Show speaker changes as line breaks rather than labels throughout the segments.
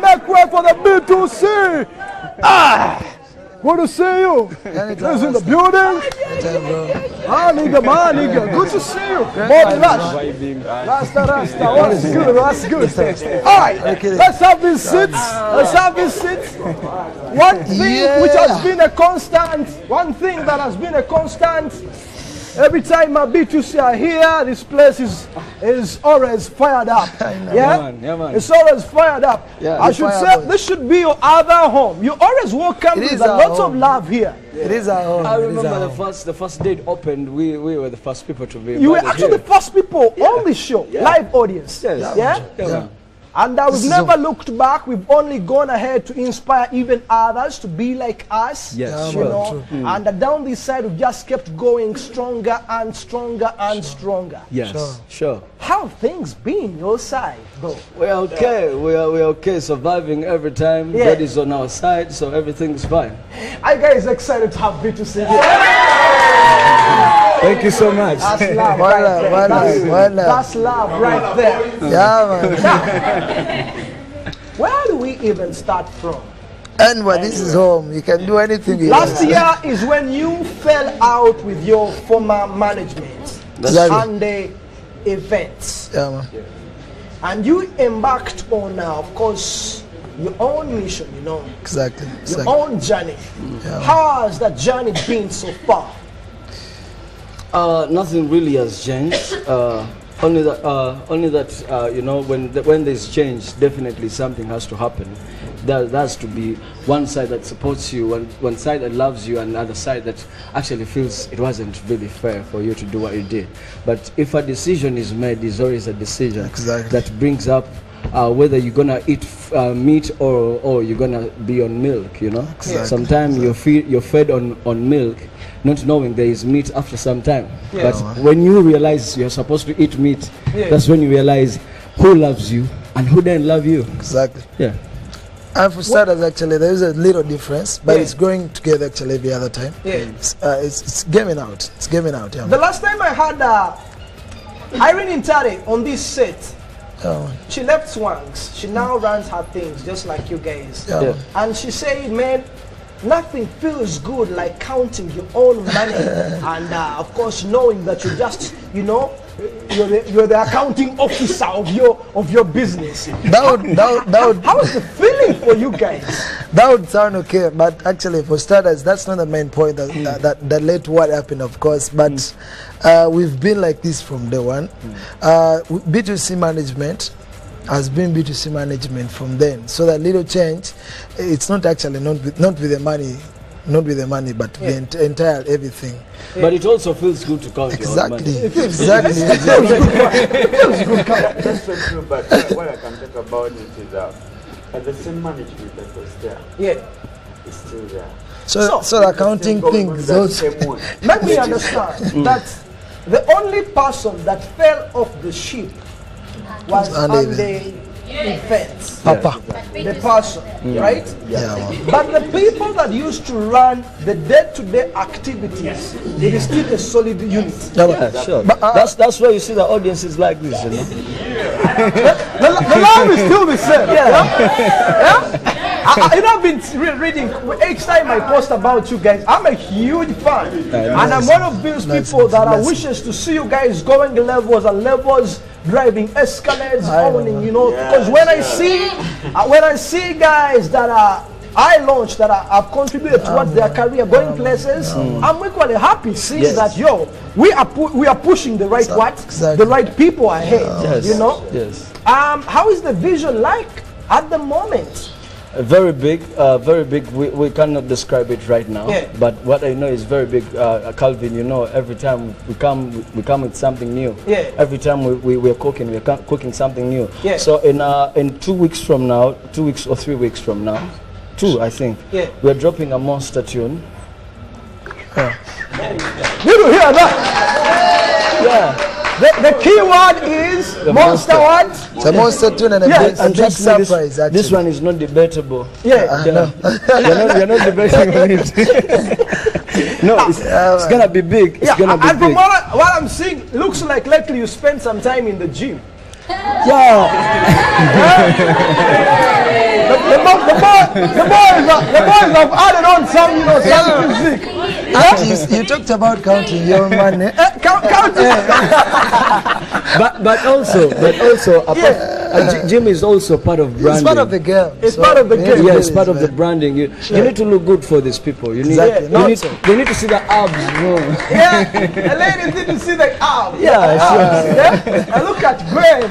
Make way for the B2C. Good to see you. Who's in the building? Nigga. Good to see you. Rasta. What's good? All right, let's have these seats. One thing which has been a constant, every time my B2C are here, this place is always fired up. Yeah, man. It's always fired up. Yeah, I should say this should be your other home. You always welcome with a lot of love here.
It is our home.
I remember the first day it opened, we were the first people to be.
You were actually the first people on the show, live audience.
Yes.
Yeah. And we've never looked back. We've only gone ahead to inspire even others to be like us.
Yes,
you know. And down this side, we've just kept going stronger and stronger and stronger.
Yes, sure.
How have things been your side, though?
We're okay. We're okay. Surviving every time. God is on our side, so everything's fine.
Are you guys excited to have B2C here?
Thank you so much.
That's love. That's love right there.
Yeah, man.
Where do we even start from?
Anyway, this is home. You can do anything you want.
Last year is when you fell out with your former management and the events.
Yeah, man.
And you embarked on, of course, your own mission, you know.
Exactly.
Your own journey.
Yeah.
How has that journey been so far?
Nothing really has changed. Only that you know, when there's change, definitely something has to happen. There has to be one side that supports you, one side that loves you, and another side that actually feels it wasn't really fair for you to do what you did. But if a decision is made, there's always a decision that brings up whether you're gonna eat meat or you're gonna be on milk. You know, sometimes you're fed on milk, not knowing there is meat after some time. But when you realize you're supposed to eat meat, that's when you realize who loves you and who doesn't love you.
Exactly.
Yeah.
And for starters, actually, there is a little difference, but it's going together actually every other time. It's gaming out. It's gaming out. Yeah.
The last time I had Irene Intare on this set, she left Swanks. She now runs her things just like you guys. And she said, man, nothing feels good like counting your own money and of course knowing that you just, you know, you're the accounting officer of your business. That would how is the feeling for you guys?
That would sound okay, but actually for starters, that's not the main point that led to what happened, of course. But we've been like this from day one. B2C management has been B2C management from then. So that little change, it's not actually not with the money, but the entire everything.
But it also feels good to count your own money.
Exactly.
That's so true, but what I can talk about it is the same management that was there. It's still there.
So the accounting thing is also.
Let me understand that the only person that fell off the ship was on the events.
Papa.
The person, right? But the people that used to run the day-to-day activities, it is still a solid unit.
Sure. But, that's why you see the audience is like this, you know.
the love is still the same. You know, I've been reading each time I post about you guys. I'm a huge fan, and I'm one of those people that wishes to see you guys going levels and levels, driving escalades, owning, you know. Because when I see guys that I launched that have contributed towards their career going places, I'm equally happy seeing that we are pushing the right the right people ahead. You know. How is the vision like at the moment?
Very big, very big. We cannot describe it right now, but what I know is very big. Calvin, you know, every time we come with something new. Every time we're cooking something new. So in 2 weeks from now, 2 weeks or 3 weeks from now, 2 I think, we're dropping a monster tune.
You hear that? The key word is monster what?
It's a monster tune and a big surprise.
This one is not debatable.
We're
not debating on it. No, it's gonna be big. It's gonna be big.
From what I'm seeing, looks like lately you spent some time in the gym.
Yeah.
The boys have added on some, you know, some music.
You talked about counting your money.
but also, Jim is also part of branding.
It's part of the game.
It's part of the game.
Yeah, it's part of the branding. You need to look good for these people. You need,
Exactly.
they need to see the abs.
Yeah, the ladies need to see the abs.
Yeah, sure.
Yeah? And look at Greg.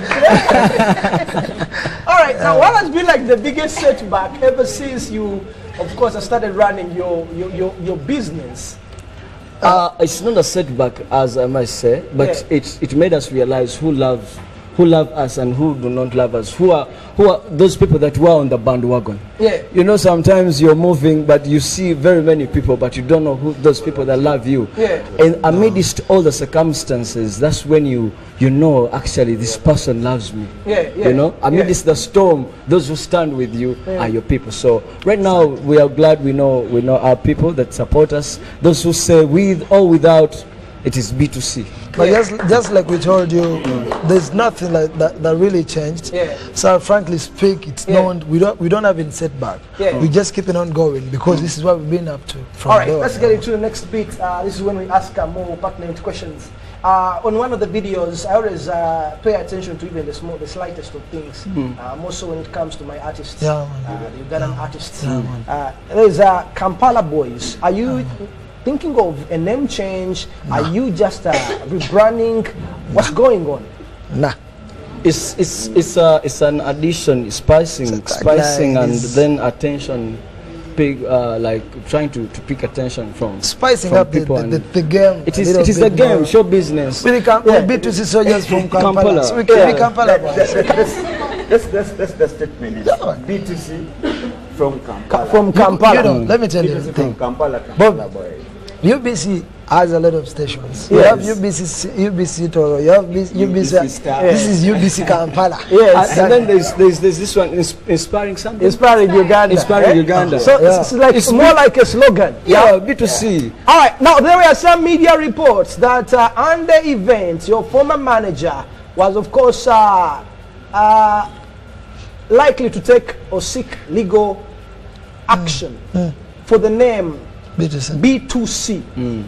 All right, now what has been like the biggest setback ever since you, of course, started running your business?
It's not a setback, as I might say, but it made us realize who love us and who do not love us. Who are those people that were on the bandwagon?
Yeah.
You know, sometimes you're moving, but you see very many people, but you don't know who those people that love you.
Yeah.
And amidst all the circumstances, that's when you know actually this person loves me.
Yeah.
You know, amidst the storm, those who stand with you are your people. So right now we are glad we know our people that support us. Those who say with or without, it is B2C.
But just like we told you, there's nothing like that really changed.
Yeah.
So frankly speak, it's known we don't have any setback.
Yeah.
We just keep it on going because this is what we've been up to. From
All right,
there.
let's get into the next bit. This is when we ask more pertinent questions. On one of the videos, I always pay attention to even the slightest of things. More so when it comes to my artists, the Ugandan artists. There's Kampala Boys. Are you thinking of a name change? Are you just rebranding? What's going on?
Nah.
It's an addition, spicing, and then attention, like trying to pick attention from
Spicing
from
up the game.
It is a game, show business.
We can B2C soldiers from Kampala. So we can be Kampala.
That's the statement. B2C from Kampala.
From Kampala.
You know, let me tell you
B2C
the
from
thing.
Kampala boy.
UBC has a lot of stations. You
Yes.
have UBC Toro, you have UBC
Star.
This is UBC Kampala.
Yes.
And then there's this one, inspiring something.
Inspiring Uganda.
Inspiring Uganda.
So it's like it's more like a slogan.
Yeah, B2C.
All right. Now there were some media reports that on the event, your former manager was, of course, likely to take or seek legal action for the name
B2C.
B2C.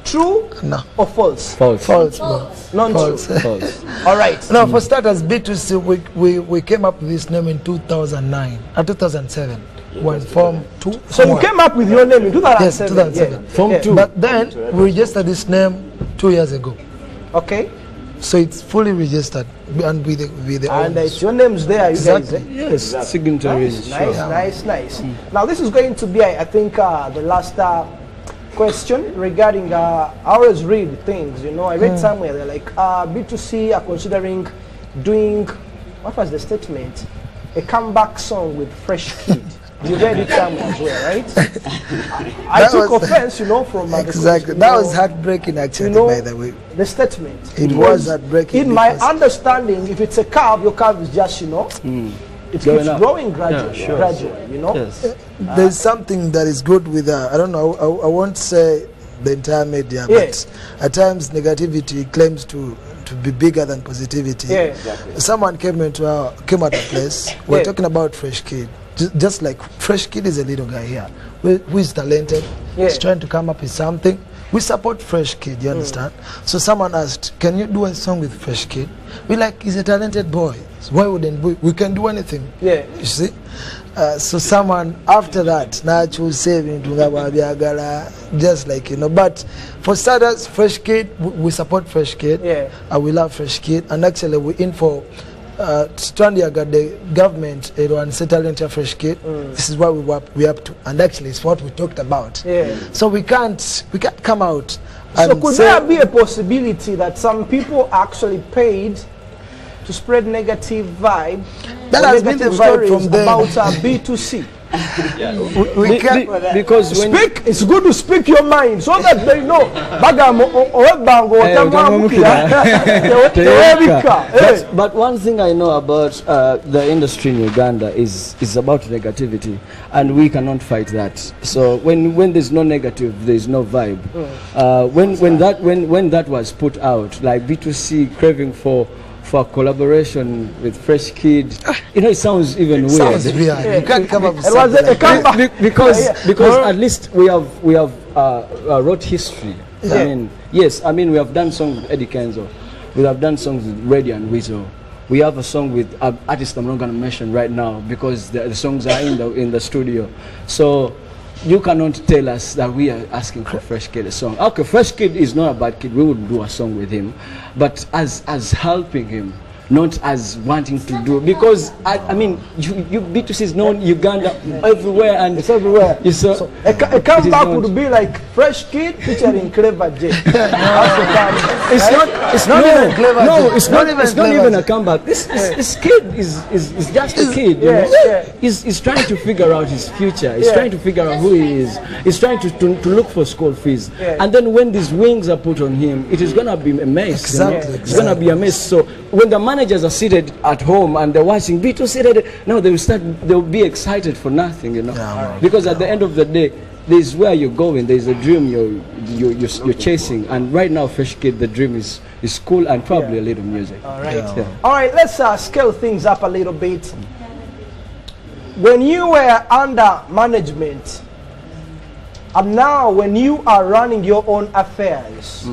True
No.
or false?
False.
False, bro.
Non-true.
False.
All right.
Now, for starters, B2C, we came up with this name in 2009, 2007. When Form 2.
So you came up with your name in 2007.
Yes, 2007.
Form 2.
But then we registered this name 2 years ago.
Okay.
So it's fully registered and with the
And
owners.
your name's there, you
Exactly.
guys.
Yes, signatory.
Nice. Now this is going to be, I think, the last question regarding. I always read things. You know, I read somewhere they're like B2C are considering doing. What was the statement? A comeback song with Fresh Kid. You read it somewhere as well, right? I took offense, you know, from
exactly. That was heartbreaking, actually,
you know,
by the way.
the statement.
It was heartbreaking.
In my
because-
understanding, if it's a curve, your curve is just, you know, it
Going
keeps
up.
growing gradually,
Yeah, sure.
gradually, you know.
Yes.
There's something that is good with I don't know, I won't say the entire media,
Yeah.
but at times negativity claims to be bigger than positivity.
Yeah.
Exactly.
Someone came at a place, we're
Yeah.
talking about Fresh Kid. Just like Fresh Kid is a little guy here who is talented,
Yeah.
he's trying to come up with something. We support Fresh Kid, you understand? So someone asked, can you do a song with Fresh Kid? We like, he's a talented boy. So why wouldn't we can do anything?
Yeah.
You see? So someone after that, just like, you know, but for starters, Fresh Kid, we support Fresh Kid.
Yeah.
We love Fresh Kid. And actually we're in for got the government and settle into Fresh Kid. This is what we up to, and actually it's what we talked about.
Yeah.
So we can't come out.
So
And
could
say,
there be a possibility that some people actually paid to spread negative vibe?
That
or
has been the
negative
vibe
stories
from them.
about B2C?
we can't.
Because when
Speak. It's good to speak your mind so that they know. Bagamo owebango otamwamukira.
But one thing I know about the industry in Uganda is about negativity, and we cannot fight that. So when there's no negative, there's no vibe. When that was put out, like B2C craving for for a collaboration with Fresh Kid. You know, it sounds even weird.
Sounds weird. You can't come up with
It was
something
a
like that.
comeback.
because at least we have wrote history.
Yeah.
I mean, yes, I mean we have done songs with Eddie Kenzo, we have done songs with Reddy and Weasel. We have a song with an artist I'm not going to mention right now because the songs are in the studio. So you cannot tell us that we are asking for Fresh Kid a song. Okay, Fresh Kid is not a bad kid. We would do a song with him, but as helping him, not as wanting to do, because I mean you B2C is known Uganda everywhere, and
It's everywhere.
So
A comeback would be like Fresh Kid featuring Clever J.
It's not even
Clever
no,
J.
it's
Not
not
even
it's not
Clever
even
J.
a comeback. This kid is just a kid, you know?
yeah.
He's trying to figure out his future. He's trying to figure out who he is. He's trying to look for school fees.
Yeah.
And then when these wings are put on him, it is gonna be a mess.
Exactly,
You know? It's gonna be a mess. So when the managers are seated at home and they're watching B2C, now they'll be excited for nothing, you know.
Yeah,
because at the end of the day, there's where you're going. There's a dream you're chasing, and right now, Fresh Kid, the dream is school and probably a little music.
All right.
Yeah.
All right, let's scale things up a little bit. When you were under management, and now when you are running your own affairs,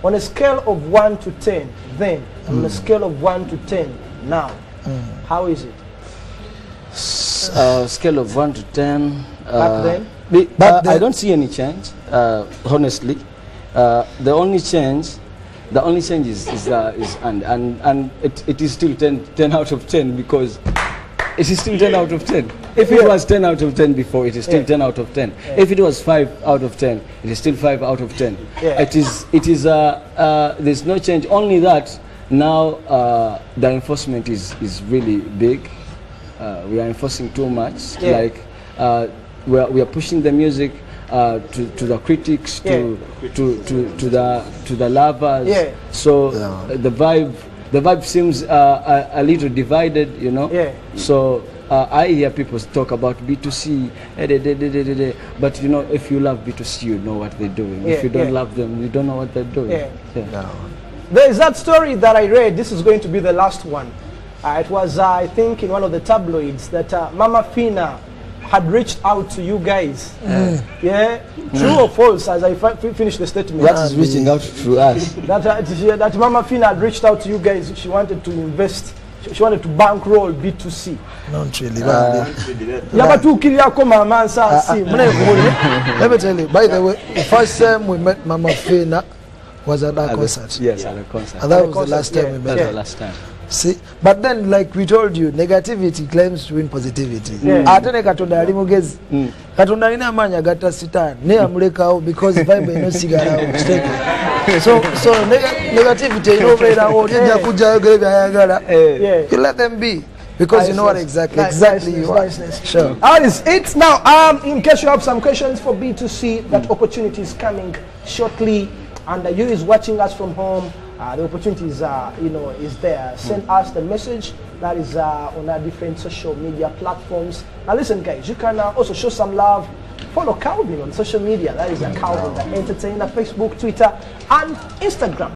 on a scale of 1 to 10, then on a scale of 1 to 10, now, how is it?
Scale of 1 to 10.
Back then?
Back then.
I don't see any change, honestly. The only change is and it is still 10 out of 10, because it is still 10 out of 10. If it was 10 out of 10 before, it is still 10 out of 10. If it was 5 out of 10, it is still 5 out of 10. It is there's no change, only that now the enforcement is really big. We are enforcing too much. Like we are pushing the music to the critics, to the lovers. So the vibe seems a little divided, you know. So I hear people talk about B2C, but you know, if you love B2C, you know what they're doing. If you don't love them, you don't know what they're doing.
There is that story that I read. This is going to be the last one. It was, I think, in one of the tabloids that Mama Fina had reached out to you guys. True or false? As I finish the statement.
What is reaching out to us?
That Mama Fina had reached out to you guys. She wanted to invest. She wanted to bankroll B2C.
Not really. Let me tell you, by the way, the first time we met Mama Fina was at that concert.
Yes, at a concert.
And that was the last time we met her.
The last time.
See, but then, like we told you, negativity claims to win positivity. Atene katonda ali mugezi. Katonda alina amaanyi agatta sitaani naye amulekawo because vibe eno sigalawo kiteke. So negativity enobeerawo ojja kujja ayogere byayagala. You let them be. Because you know what exactly you are. Sure.
That is it. Now, in case you have some questions for B2C, that opportunity is coming shortly, and you is watching us from home. The opportunities is there. Send us the message. That is on our different social media platforms. Now listen, guys, you can also show some love. Follow Calvin on social media. That is Calvin the Entertainer, Facebook, Twitter, and Instagram.